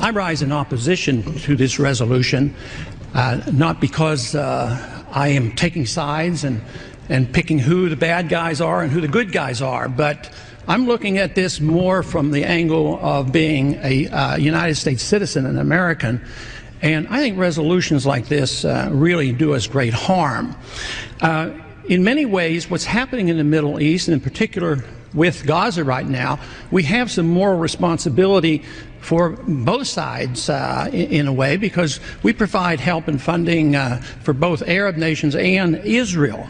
I rise in opposition to this resolution, not because I am taking sides and picking who the bad guys are and who the good guys are, but I'm looking at this more from the angle of being a United States citizen, an American, and I think resolutions like this really do us great harm. In many ways, what's happening in the Middle East, and in particular with Gaza right now, we have some moral responsibility for both sides in a way, because we provide help and funding for both Arab nations and Israel.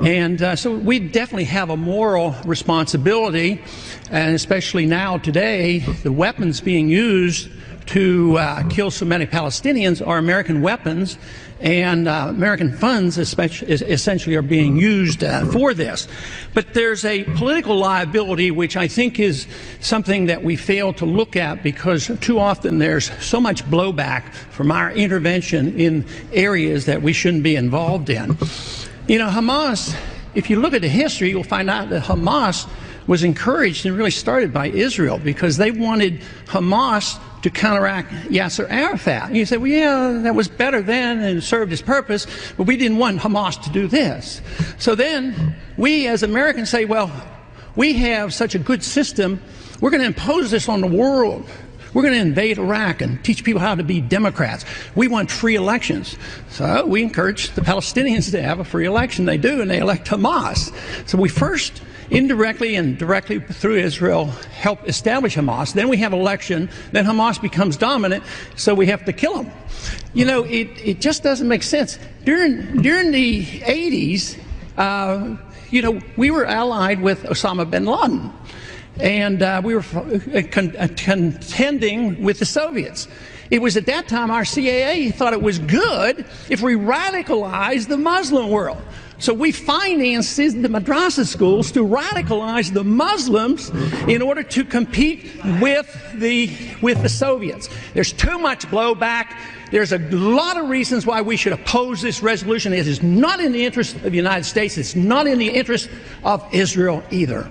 And so we definitely have a moral responsibility, and especially now today, the weapons being used to kill so many Palestinians are American weapons, and American funds essentially are being used for this. But there's a political liability which I think is something that we fail to look at, because too often there's so much blowback from our intervention in areas that we shouldn't be involved in. You know, Hamas, if you look at the history, you'll find out that Hamas was encouraged and really started by Israel, because they wanted Hamas to counteract Yasser Arafat. And you say, well, yeah, that was better then and served its purpose, but we didn't want Hamas to do this. So then we as Americans say, well, we have such a good system, we're going to impose this on the world. We're going to invade Iraq and teach people how to be Democrats. We want free elections. So we encourage the Palestinians to have a free election. They do, and they elect Hamas. So we first indirectly and directly through Israel help establish Hamas. Then we have election. Then Hamas becomes dominant, so we have to kill them. You know, it just doesn't make sense. During the 80s, you know, we were allied with Osama bin Laden. And we were contending with the Soviets. It was at that time our CIA thought it was good if we radicalized the Muslim world. So we financed the madrasa schools to radicalize the Muslims in order to compete with the Soviets. There's too much blowback. There's a lot of reasons why we should oppose this resolution. It is not in the interest of the United States. It's not in the interest of Israel either.